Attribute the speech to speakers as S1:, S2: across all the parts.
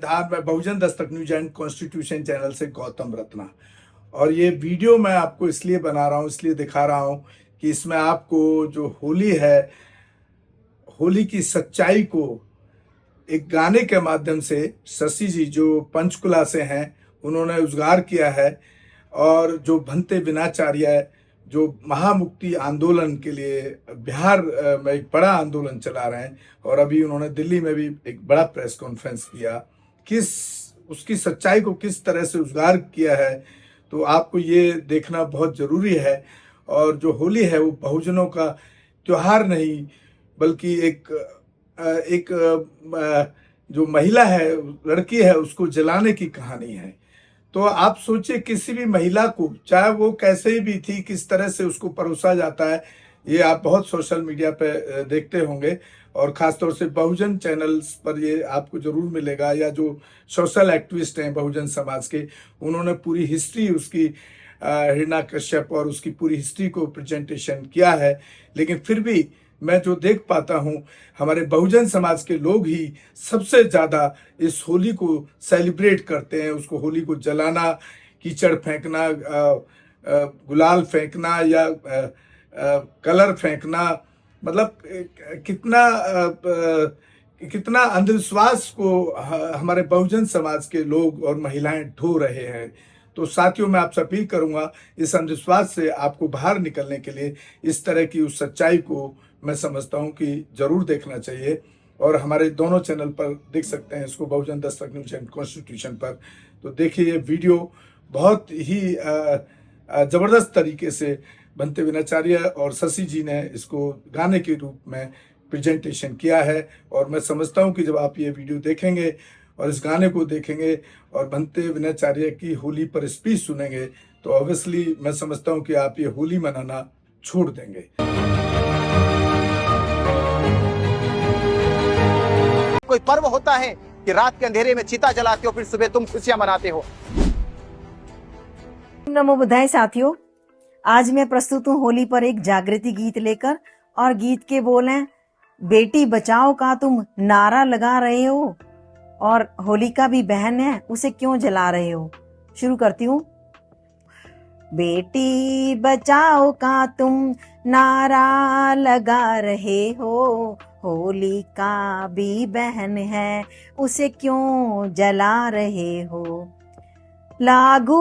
S1: हाँ, मैं बहुजन Dastak news and constitution channel से गौतम रत्ना। और ये वीडियो मैं आपको इसलिए बना रहा हूँ, इसलिए दिखा रहा हूँ कि इसमें आपको जो होली है, होली की सच्चाई को एक गाने के माध्यम से शशि जी जो पंचकुला से हैं उन्होंने उजागर किया है। और जो भंते विनाचार्य जो महामुक्ति आंदोलन के लिए बिहार में एक बड़ा आंदोलन चला रहे हैं, और अभी उन्होंने दिल्ली में भी एक बड़ा प्रेस कॉन्फ्रेंस किया, किस उसकी सच्चाई को किस तरह से उजागर किया है, तो आपको ये देखना बहुत ज़रूरी है। और जो होली है वो बहुजनों का त्योहार नहीं, बल्कि एक जो महिला है, लड़की है, उसको जलाने की कहानी है। तो आप सोचिए, किसी भी महिला को, चाहे वो कैसे ही भी थी, किस तरह से उसको परोसा जाता है। ये आप बहुत सोशल मीडिया पे देखते होंगे, और ख़ासतौर से बहुजन चैनल्स पर ये आपको ज़रूर मिलेगा, या जो सोशल एक्टिविस्ट हैं बहुजन समाज के, उन्होंने पूरी हिस्ट्री उसकी हिरण्यकश्यप और उसकी पूरी हिस्ट्री को प्रेजेंटेशन किया है। लेकिन फिर भी मैं जो देख पाता हूँ, हमारे बहुजन समाज के लोग ही सबसे ज़्यादा इस होली को सेलिब्रेट करते हैं। उसको, होली को जलाना, कीचड़ फेंकना, गुलाल फेंकना या कलर फेंकना, मतलब कितना अंधविश्वास को हमारे बहुजन समाज के लोग और महिलाएं ढो रहे हैं। तो साथियों, मैं आपसे अपील करूंगा, इस अंधविश्वास से आपको बाहर निकलने के लिए इस तरह की उस सच्चाई को मैं समझता हूं कि जरूर देखना चाहिए। और हमारे दोनों चैनल पर देख सकते हैं इसको, बहुजन दस्तक न्यूज एंड कॉन्स्टिट्यूशन पर। तो देखिए, ये वीडियो बहुत ही जबरदस्त तरीके से भंते विनाचार्य और शशि जी ने इसको गाने के रूप में प्रेजेंटेशन किया है। और मैं समझता हूं कि जब आप ये वीडियो देखेंगे और इस गाने को देखेंगे और भंते विनाचार्य की होली पर स्पीच सुनेंगे, तो ऑब्वियसली मैं समझता हूं कि आप ये होली मनाना छोड़ देंगे।
S2: कोई पर्व होता है कि रात के अंधेरे में चिता जलाते हो, फिर सुबह तुम खुशियां मनाते हो।
S3: नमो बुधाय साथियों, आज मैं प्रस्तुत हूँ होली पर एक जागृति गीत लेकर। और गीत के बोल हैं, बेटी बचाओ का तुम नारा लगा रहे हो, और होलिका भी बहन है, उसे क्यों जला रहे हो। शुरू करती हूँ। बेटी बचाओ का तुम नारा लगा रहे हो, होलिका भी बहन है, उसे क्यों जला रहे हो। लागू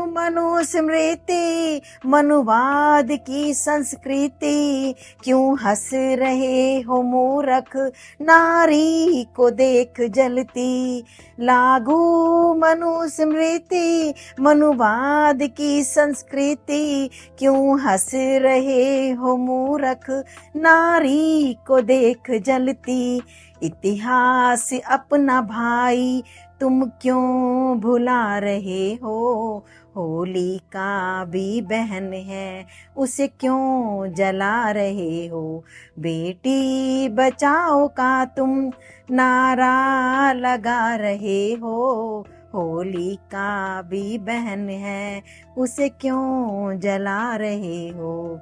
S3: मनुस्मृति मनुवाद की संस्कृति, क्यों हंस रहे हो मूर्ख नारी को देख जलती। लागू मनुस्मृति मनुवाद की संस्कृति, क्यों हंस रहे हो मूर्ख नारी को देख जलती। इतिहास अपना भाई तुम क्यों भुला रहे हो, होलिका भी बहन है, उसे क्यों जला रहे हो। बेटी बचाओ का तुम नारा लगा रहे हो, होलिका भी बहन है, उसे क्यों जला रहे हो।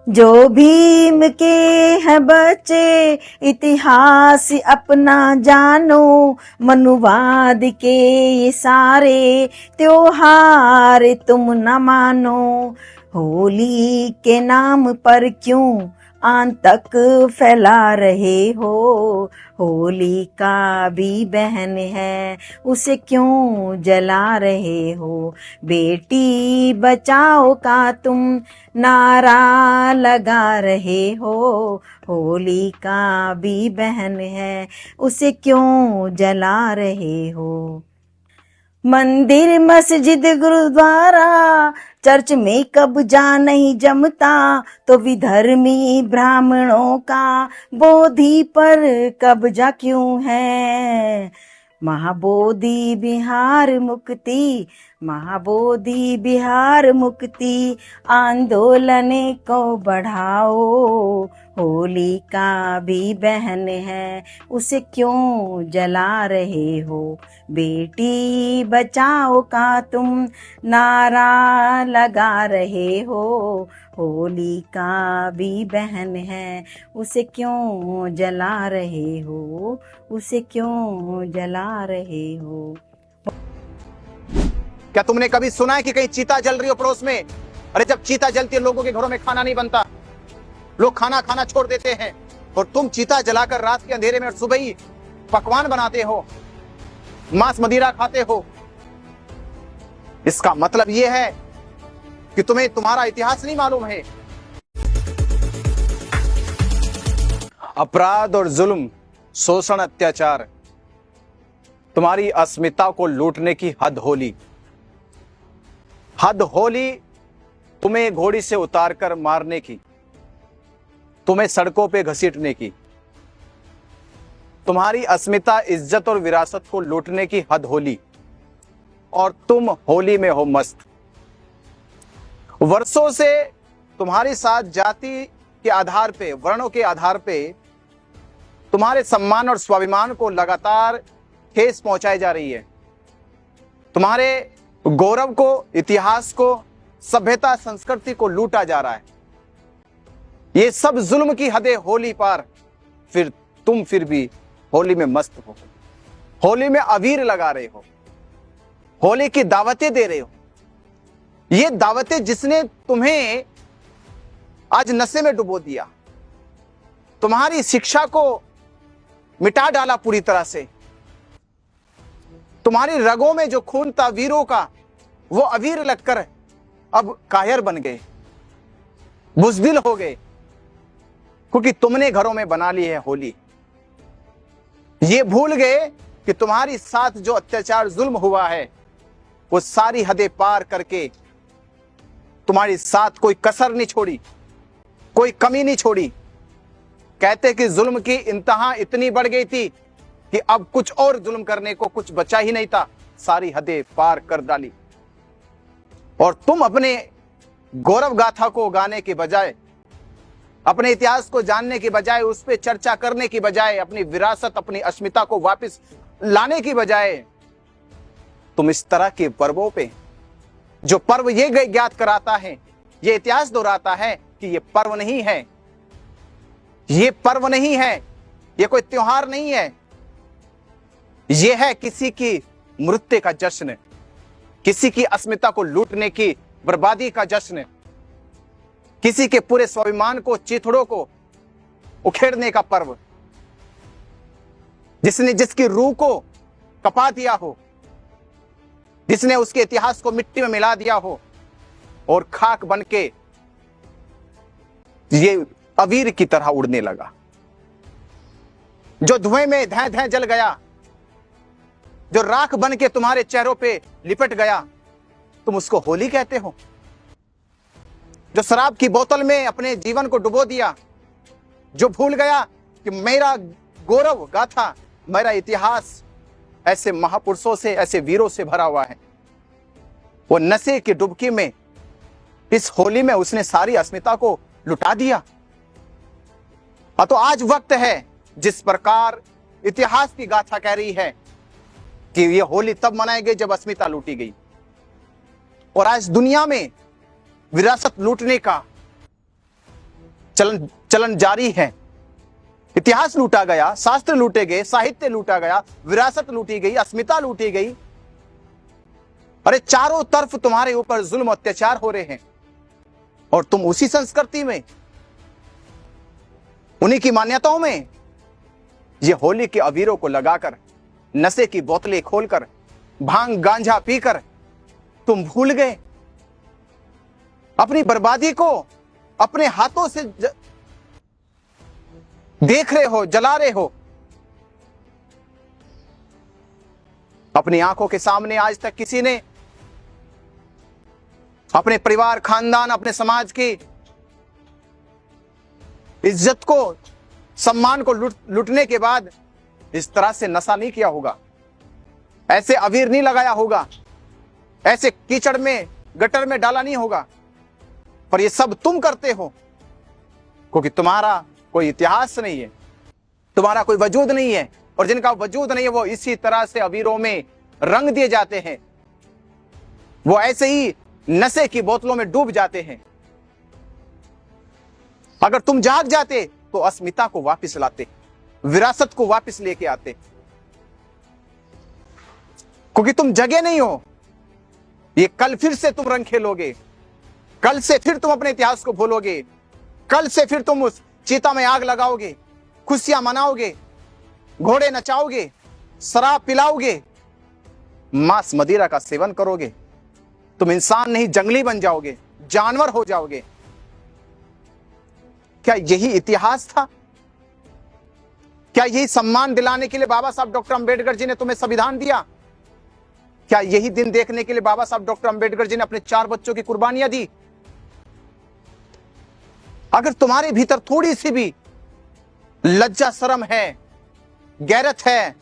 S3: जो भीम के हैं बच्चे इतिहास अपना जानो, मनुवाद के ये सारे त्योहार तुम न मानो। होली के नाम पर क्यों आतंक फैला रहे हो, होलिका भी बहन है, उसे क्यों जला रहे हो। बेटी बचाओ का तुम नारा लगा रहे हो, होलिका भी बहन है, उसे क्यों जला रहे हो। मंदिर मस्जिद गुरुद्वारा चर्च में कब्जा नहीं जमता, तो विधर्मी ब्राह्मणों का बोधि पर कब्जा क्यों है। महाबोधि बिहार मुक्ति, महाबोधि बिहार मुक्ति आंदोलन को बढ़ाओ, होलिका भी बहन है, उसे क्यों जला रहे हो। बेटी बचाओ का तुम नारा लगा रहे हो, होली का भी बहन है, उसे क्यों जला रहे हो, उसे क्यों जला रहे हो।
S2: क्या तुमने कभी सुना है कि कहीं चीता जल रही हो पड़ोस में? अरे जब चीता जलती है लोगों के घरों में खाना नहीं बनता, लोग खाना खाना छोड़ देते हैं, और तुम चीता जलाकर रात के अंधेरे में और सुबह ही पकवान बनाते हो, मांस मदिरा खाते हो। इसका मतलब यह है कि तुम्हें तुम्हारा इतिहास नहीं मालूम है। अपराध और जुल्म, शोषण, अत्याचार, तुम्हारी अस्मिता को लूटने की हद होली। हद होली तुम्हें घोड़ी से उतारकर मारने की, तुम्हें सड़कों पे घसीटने की, तुम्हारी अस्मिता, इज्जत और विरासत को लूटने की हद होली। और तुम होली में हो मस्त। वर्षों से तुम्हारे साथ जाति के आधार पे, वर्णों के आधार पे तुम्हारे सम्मान और स्वाभिमान को लगातार ठेस पहुंचाई जा रही है। तुम्हारे गौरव को, इतिहास को, सभ्यता, संस्कृति को लूटा जा रहा है। ये सब जुल्म की हदें होली पार। फिर तुम फिर भी होली में मस्त हो, होली में अबीर लगा रहे हो, होली की दावतें दे रहे हो। ये दावतें जिसने तुम्हें आज नशे में डुबो दिया, तुम्हारी शिक्षा को मिटा डाला पूरी तरह से, तुम्हारी रगों में जो खून था वीरों का, वो अबीर लगकर अब कायर बन गए, बुज़दिल हो गए, क्योंकि तुमने घरों में बना ली है होली। ये भूल गए कि तुम्हारी साथ जो अत्याचार जुल्म हुआ है, वो सारी हदें पार करके तुम्हारी साथ कोई कसर नहीं छोड़ी, कोई कमी नहीं छोड़ी। कहते कि जुल्म की इंतहा इतनी बढ़ गई थी कि अब कुछ और जुल्म करने को कुछ बचा ही नहीं था, सारी हदें पार कर डाली। और तुम अपने गौरव गाथा को गाने के बजाय, अपने इतिहास को जानने के बजाय, उस पर चर्चा करने की बजाय, अपनी विरासत, अपनी अस्मिता को वापस लाने की बजाय, तुम इस तरह के पर्वों पे, जो पर्व ये ज्ञात कराता है, ये इतिहास दोहराता है कि ये पर्व नहीं है, ये पर्व नहीं है, ये कोई त्योहार नहीं है, ये है किसी की मृत्यु का जश्न, किसी की अस्मिता को लूटने की बर्बादी का जश्न, किसी के पूरे स्वाभिमान को, चिथड़ों को उखेड़ने का पर्व, जिसने जिसकी रूह को कपा दिया हो, जिसने उसके इतिहास को मिट्टी में मिला दिया हो और खाक बनके ये अबीर की तरह उड़ने लगा, जो धुएं में धैं धैं जल गया, जो राख बन के तुम्हारे चेहरों पे लिपट गया, तुम उसको होली कहते हो। जो शराब की बोतल में अपने जीवन को डुबो दिया, जो भूल गया कि मेरा गौरव गाथा, मेरा इतिहास ऐसे महापुरुषों से, ऐसे वीरों से भरा हुआ है, वो नशे की डुबकी में इस होली में उसने सारी अस्मिता को लुटा दिया। तो आज वक्त है, जिस प्रकार इतिहास की गाथा कह रही है कि ये होली तब मनाई गई जब अस्मिता लूटी गई, और आज दुनिया में विरासत लूटने का चलन जारी है। इतिहास लूटा गया, शास्त्र लूटे गए, साहित्य लूटा गया, विरासत लूटी गई, अस्मिता लूटी गई। अरे चारों तरफ तुम्हारे ऊपर जुल्म अत्याचार हो रहे हैं, और तुम उसी संस्कृति में, उन्हीं की मान्यताओं में ये होली के अबीरों को लगाकर, नशे की बोतलें खोलकर, भांग गांजा पीकर तुम भूल गए, अपनी बर्बादी को अपने हाथों से देख रहे हो, जला रहे हो। अपनी आंखों के सामने आज तक किसी ने अपने परिवार, खानदान, अपने समाज की इज्जत को, सम्मान को लूटने के बाद इस तरह से नशा नहीं किया होगा, ऐसे अबीर नहीं लगाया होगा, ऐसे कीचड़ में, गटर में डाला नहीं होगा। पर ये सब तुम करते हो क्योंकि तुम्हारा कोई इतिहास नहीं है, तुम्हारा कोई वजूद नहीं है, और जिनका वजूद नहीं है वो इसी तरह से अबीरों में रंग दिए जाते हैं, वो ऐसे ही नशे की बोतलों में डूब जाते हैं। अगर तुम जाग जाते तो अस्मिता को वापस लाते, विरासत को वापस लेके आते, क्योंकि तुम जगे नहीं हो। ये कल फिर से तुम रंग खेलोगे, कल से फिर तुम अपने इतिहास को भूलोगे, कल से फिर तुम उस चीता में आग लगाओगे, खुशियां मनाओगे, घोड़े नचाओगे, शराब पिलाओगे, मांस मदिरा का सेवन करोगे। तुम इंसान नहीं जंगली बन जाओगे, जानवर हो जाओगे। क्या यही इतिहास था? क्या यही सम्मान दिलाने के लिए बाबा साहब डॉक्टर अंबेडकर जी ने तुम्हें संविधान दिया? क्या यही दिन देखने के लिए बाबा साहब डॉक्टर अंबेडकर जी ने अपने 4 बच्चों की कुर्बानियां दी? अगर तुम्हारे भीतर थोड़ी सी भी लज्जा शर्म है, गैरत है,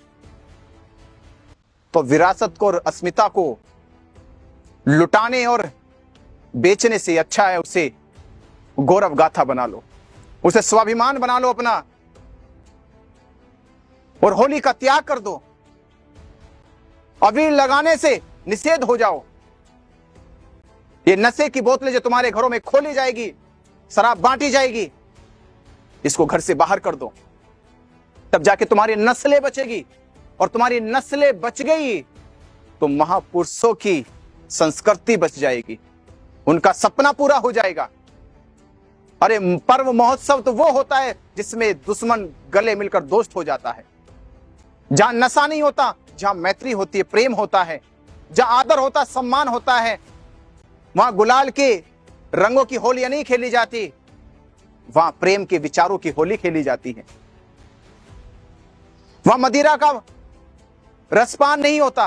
S2: तो विरासत को और अस्मिता को लुटाने और बेचने से अच्छा है उसे गौरव गाथा बना लो, उसे स्वाभिमान बना लो अपना, और होली का त्याग कर दो। अबीर लगाने से निषेध हो जाओ। ये नशे की बोतलें जो तुम्हारे घरों में खोली जाएगी, शराब बांटी जाएगी, इसको घर से बाहर कर दो। तब जाके तुम्हारी नस्लें बचेगी, और तुम्हारी नस्लें बच गई तो महापुरुषों की संस्कृति बच जाएगी, उनका सपना पूरा हो जाएगा। अरे पर्व महोत्सव तो वो होता है जिसमें दुश्मन गले मिलकर दोस्त हो जाता है, जहां नशा नहीं होता, जहां मैत्री होती है, प्रेम होता है, जहां आदर होता, सम्मान होता है, वहां गुलाल के रंगों की होलियां नहीं खेली जाती, वहां प्रेम के विचारों की होली खेली जाती है। वहां मदिरा का रसपान नहीं होता,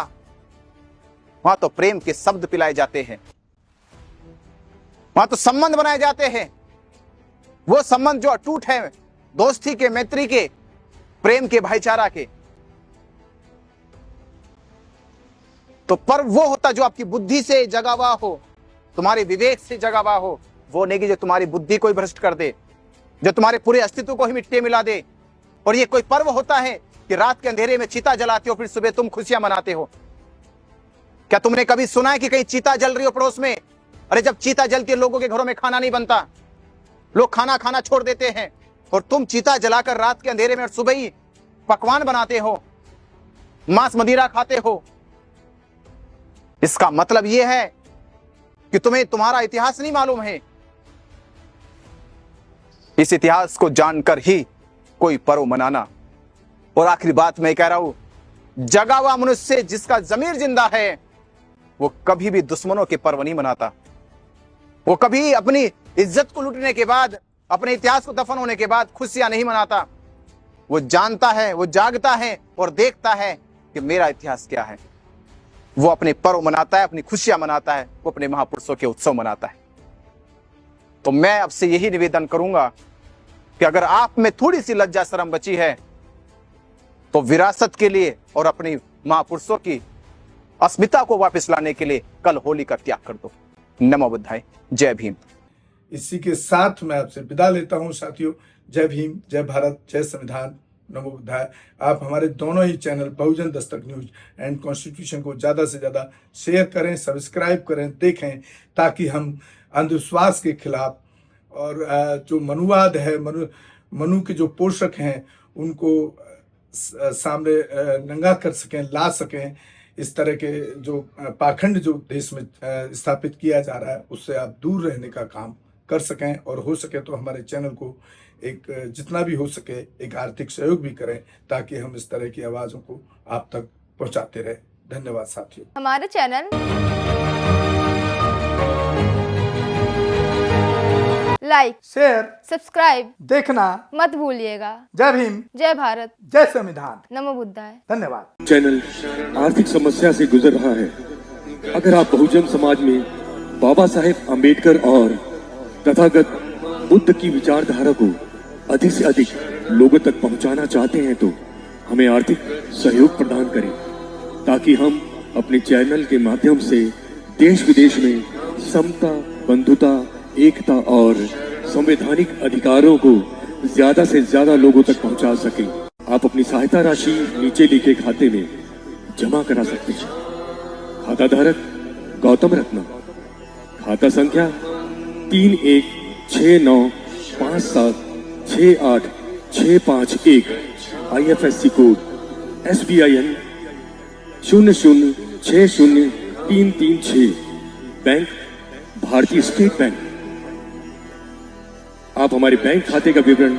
S2: वहां तो प्रेम के शब्द पिलाए जाते हैं, वहां तो संबंध बनाए जाते हैं, वो संबंध जो अटूट है, दोस्ती के, मैत्री के, प्रेम के, भाईचारा के। तो पर्व वो होता जो आपकी बुद्धि से जगा हुआ हो, तुम्हारे विवेक से जगा हुआ हो, वो नहीं कि जो तुम्हारी बुद्धि को ही भ्रष्ट कर दे, जो तुम्हारे पूरे अस्तित्व को ही मिट्टी मिला दे। और ये कोई पर्व होता है कि रात के अंधेरे में चिता जलाते हो, फिर सुबह तुम खुशियां मनाते हो? क्या तुमने कभी सुना है कि कहीं चिता जल रही हो पड़ोस में? अरे जब चिता जलती है, लोगों के घरों में खाना नहीं बनता, लोग खाना खाना छोड़ देते हैं, और तुम चिता जलाकर रात के अंधेरे में और सुबह ही पकवान बनाते हो, मांस मदिरा खाते हो। इसका मतलब यह है कि तुम्हें तुम्हारा इतिहास नहीं मालूम है। इस इतिहास को जानकर ही कोई पर्व मनाना। और आखिरी बात मैं कह रहा हूं, जगा हुआ मनुष्य जिसका जमीर जिंदा है, वो कभी भी दुश्मनों के पर्व नहीं मनाता। वो कभी अपनी इज्जत को लूटने के बाद, अपने इतिहास को दफन होने के बाद खुशियां नहीं मनाता। वो जानता है, वो जागता है और देखता है कि मेरा इतिहास क्या है। वो अपने पर्व मनाता है, अपनी खुशियां मनाता है, वो अपने महापुरुषों के उत्सव मनाता है। तो मैं आपसे यही निवेदन करूंगा कि अगर आप में थोड़ी सी लज्जा शर्म बची है, तो विरासत के लिए और अपनी महापुरुषों की अस्मिता को वापस लाने के लिए कल होली का त्याग कर दो। नमो बुद्धाय, जय भीम।
S1: इसी के साथ मैं आपसे विदा लेता हूं साथियों। जय भीम, जय भारत, जय संविधान, नमो बुद्धाय। आप हमारे दोनों ही channel Bahujan Dastak news and constitution को ज़्यादा से ज़्यादा शेयर करें, सब्सक्राइब करें, देखें, ताकि हम अंधविश्वास के खिलाफ और जो मनुवाद है, मनु के जो पोषक हैं, उनको सामने नंगा कर सकें, ला सकें। इस तरह के जो पाखंड जो देश में स्थापित किया जा रहा है, उससे आप दूर रहने का काम कर सकें, और हो सके तो हमारे चैनल को एक जितना भी हो सके एक आर्थिक सहयोग भी करें, ताकि हम इस तरह की आवाज़ों को आप तक पहुंचाते रहें। धन्यवाद साथियों।
S4: हमारे चैनल लाइक,
S5: शेयर,
S4: सब्सक्राइब
S5: देखना
S4: मत भूलिएगा।
S5: जय भीम,
S4: जय भारत,
S5: जय संविधान,
S4: नमो बुद्धाय।
S5: धन्यवाद।
S6: चैनल आर्थिक समस्या से गुजर रहा है। अगर आप बहुजन समाज में बाबा साहेब अम्बेडकर और तथागत बुद्ध की विचारधारा को अधिक से अधिक लोगों तक पहुंचाना चाहते हैं, तो हमें आर्थिक सहयोग प्रदान करें, ताकि हम अपने चैनल के माध्यम से देश विदेश में समता, बंधुता, एकता और संवैधानिक अधिकारों को ज्यादा से ज्यादा लोगों तक पहुंचा सकें। आप अपनी सहायता राशि नीचे लिखे खाते में जमा करा सकते हैं। खाता धारक गौतम रत्ना, खाता संख्या 3169 57686551, IFSC कोड SBIN 0060336, बैंक भारतीय स्टेट बैंक। आप हमारे बैंक खाते का विवरण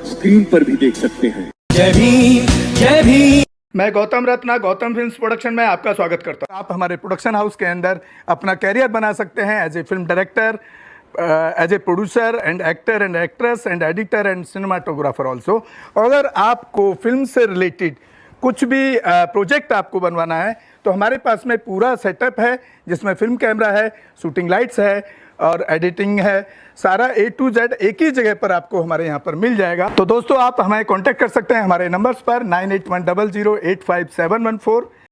S6: स्क्रीन पर भी देख सकते हैं।
S5: जय भीम जय भीम।
S1: मैं गौतम रत्ना गौतम फिल्म्स प्रोडक्शन में आपका स्वागत करता हूं। आप हमारे प्रोडक्शन हाउस के अंदर अपना कैरियर बना सकते हैं as a film director, as a producer and actor and actress and editor and cinematographer also. अगर आपको फिल्म से रिलेटेड कुछ भी प्रोजेक्ट आपको बनवाना है तो हमारे पास में पूरा सेटअप है, जिसमें फिल्म कैमरा है, शूटिंग लाइट्स है और एडिटिंग है। सारा A to Z एक ही जगह पर आपको हमारे यहाँ पर मिल जाएगा। तो दोस्तों, आप हमें कांटेक्ट कर सकते हैं हमारे नंबर्स पर 9810085714।